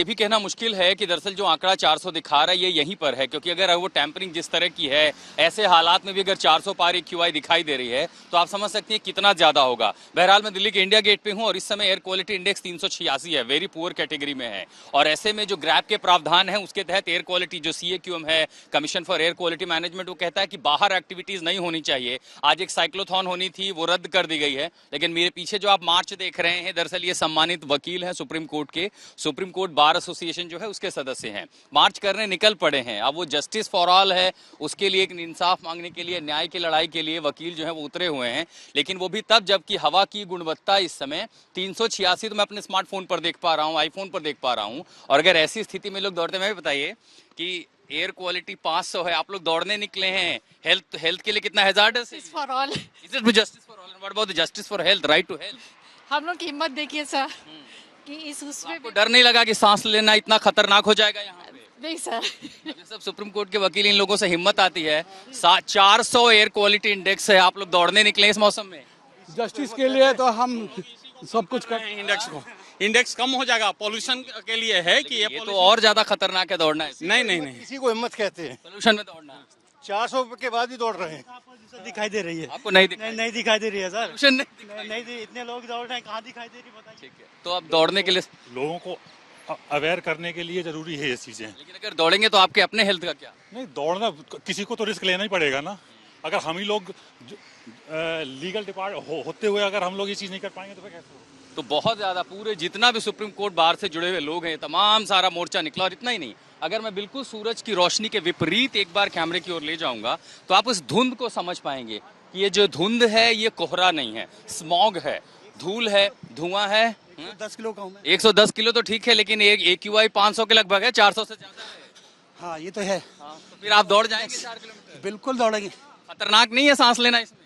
ये भी कहना मुश्किल है कि दरअसल जो आंकड़ा 400 दिखा रहा है ये यहीं पर है, क्योंकि अगर वो टैंपरिंग जिस तरह की है, ऐसे हालात में भी अगर 400 पार AQI दिखाई दे रही है तो आप समझ सकते हैं कितना ज्यादा होगा। बहरहाल मैं दिल्ली के इंडिया गेट पे हूं और इस समय एयर क्वालिटी इंडेक्स 386 है, वेरी पुअर कैटेगरी में है। और ऐसे में जो ग्रैप के प्रावधान है उसके तहत एयर क्वालिटी जो CAQM है, commission for air quality management, वो कहता है कि बाहर एक्टिविटीज नहीं होनी चाहिए। आज एक साइक्लोथॉन होनी थी, वो रद्द कर दी गई है। लेकिन मेरे पीछे जो आप मार्च देख रहे हैं, दरअसल ये सम्मानित वकील हैं सुप्रीम कोर्ट के, सुप्रीम कोर्ट बार एसोसिएशन जो है उसके सदस्य हैं, मार्च करने निकल पड़े हैं। अब वो जस्टिस फॉर ऑल है, उसके लिए एक इंसाफ मांगने के लिए, न्याय की लड़ाई के लिए वकील जो है वो उतरे हुए हैं। लेकिन वो भी तब जबकि हवा की गुणवत्ता इस समय 386 तो मैं अपने स्मार्टफोन पर देख पा रहा हूँ, आईफोन पर देख पा रहा हूँ। और अगर ऐसी स्थिति में लोग दौड़ते, मैं भी बताइए कि एयर क्वालिटी 500 है, आप लोग दौड़ने निकले हैं, हेल्थ के लिए कितना हैजार्डस है? For all is it justice for all? What about the justice for health, right to health? हम लोग की हिम्मत देखिए सर कि इस उसमें आपको डर नहीं लगा कि सांस लेना इतना खतरनाक हो जाएगा यहाँ पे? नहीं सर। ये सब सुप्रीम कोर्ट के वकील, इन लोगों से हिम्मत आती है। 400 एयर क्वालिटी इंडेक्स है, आप लोग दौड़ने निकले इस मौसम में? जस्टिस के लिए तो हम सब कुछ कर इंडेक्स कम हो जाएगा, पॉल्यूशन के लिए है कि ये तो और ज्यादा खतरनाक है दौड़ना है। नहीं इसी को हिम्मत कहते हैं। पोल्यूशन में दौड़ना 400 के बाद भी दौड़ रहे हैं। दिखाई दे रही है, आपको नहीं दिखता? नहीं दिखाई दे रही है सर। पोल्यूशन नहीं। नहीं इतने लोग दौड़ रहे हैं, कहाँ दिखाई दे रही बताइए। ठीक है, तो अब दौड़ने के लिए, लोगों को अवेयर करने के लिए जरूरी है ये चीजें। लेकिन अगर दौड़ेंगे तो आपके अपने हेल्थ का क्या? नहीं, दौड़ना किसी को तो रिस्क लेना ही पड़ेगा ना। अगर हम ही लोग लीगल डिपार्ट होते हुए अगर हम लोग ये चीज नहीं कर पाएंगे तो फिर कैसे होगा? तो बहुत ज्यादा पूरे जितना भी सुप्रीम कोर्ट बार से जुड़े हुए लोग हैं, तमाम सारा मोर्चा निकला। और इतना ही नहीं, अगर मैं बिल्कुल सूरज की रोशनी के विपरीत एक बार कैमरे की ओर ले जाऊंगा तो आप उस धुंध को समझ पाएंगे कि ये जो धुंध है ये कोहरा नहीं है, स्मॉग है, धूल है, धुआं है। 10 किलो का हूँ मैं। 110 किलो तो ठीक है, लेकिन एक AQI 500 के लगभग है, 400 से ज्यादा है। हाँ ये तो है। हाँ, तो फिर आप दौड़ जाएंगे 4 किलोमीटर? बिल्कुल दौड़ेंगे। खतरनाक नहीं है सांस लेना इसमें?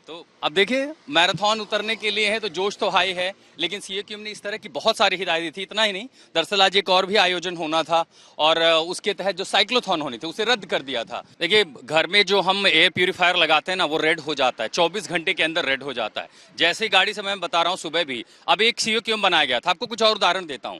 तो अब देखिए, मैराथन उतरने के लिए है तो जोश तो हाई है, लेकिन CAQM ने इस तरह की बहुत सारी हिदायत दी थी। इतना ही नहीं, दरअसल आज एक और भी आयोजन होना था और उसके तहत जो साइक्लोथॉन होनी थी उसे रद्द कर दिया था। देखिए, घर में जो हम एयर प्यूरिफायर लगाते हैं ना, वो रेड हो जाता है, 24 घंटे के अंदर रेड हो जाता है। जैसे ही गाड़ी से मैं बता रहा हूँ, सुबह भी अब एक CAQM बनाया गया था। आपको कुछ और उदाहरण देता हूँ।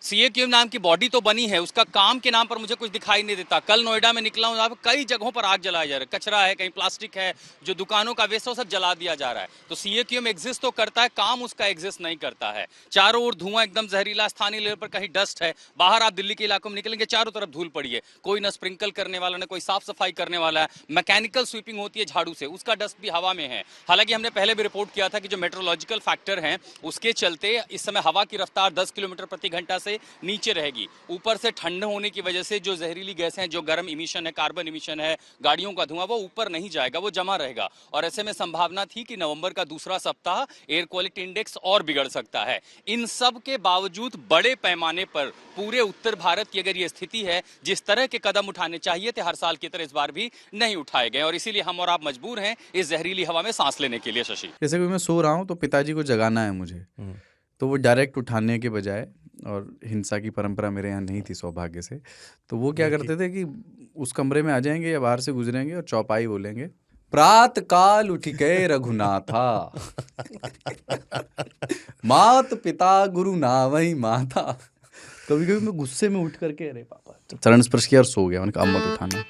CAQM नाम की बॉडी तो बनी है, उसका काम के नाम पर मुझे कुछ दिखाई नहीं देता। कल नोएडा में निकला हूं, यहाँ पे कई जगहों पर आग जलाया जा रहा है, कचरा है, कहीं प्लास्टिक है, जो दुकानों का वेस्ट है सब जला दिया जा रहा है। तो CAQM एग्जिस्ट तो करता है, काम उसका एग्जिस्ट नहीं करता है। चारों ओर धुआं एकदम जहरीला, स्थानीय लेवल पर कहीं डस्ट है। बाहर आप दिल्ली के इलाकों में निकलेंगे, चारों तरफ धूल पड़ी है, कोई ना स्प्रिंकल करने वाला, ना कोई साफ सफाई करने वाला है। मैकेनिकल स्वीपिंग होती है झाड़ू से, उसका डस्ट भी हवा में है। हालांकि हमने पहले भी रिपोर्ट किया था कि जो मेट्रोलॉजिकल फैक्टर हैं उसके चलते इस समय हवा की रफ्तार 10 किलोमीटर प्रति घंटा से नीचे रहेगी। ऊपर से ठंड होने की वजह से जो जहरीली गैसें हैं, जो गर्म इमिशन है, कार्बन इमिशन है, गाड़ियों का धुआं, वो ऊपर नहीं जाएगा, वो जमा रहेगा। और ऐसे में संभावना थी कि नवंबर का दूसरा सप्ताह एयर क्वालिटी इंडेक्स और बिगड़ सकता है। इन सब के बावजूद बड़े पैमाने पर पूरे उत्तर भारत की अगर ये स्थिति है, जिस तरह के कदम उठाने चाहिए थे हर साल की तरह इस बार भी नहीं उठाए गए, और इसीलिए हम और आप मजबूर हैं इस जहरीली हवा में सांस लेने के लिए। शशि, जैसे कि मैं सो रहा हूँ तो पिताजी को जगाना है मुझे, तो वो डायरेक्ट उठाने के बजाय, और हिंसा की परंपरा मेरे यहाँ नहीं थी सौभाग्य से, तो वो क्या करते थे कि उस कमरे में आ जाएंगे या बाहर से गुजरेंगे और चौपाई बोलेंगे, प्रात काल उठ के रघुनाथा मात पिता गुरु नावई माता। कभी कभी मैं गुस्से में उठ करके अरे पापा चरण स्पर्श किया और सो गया। उनका अब मत उठाना।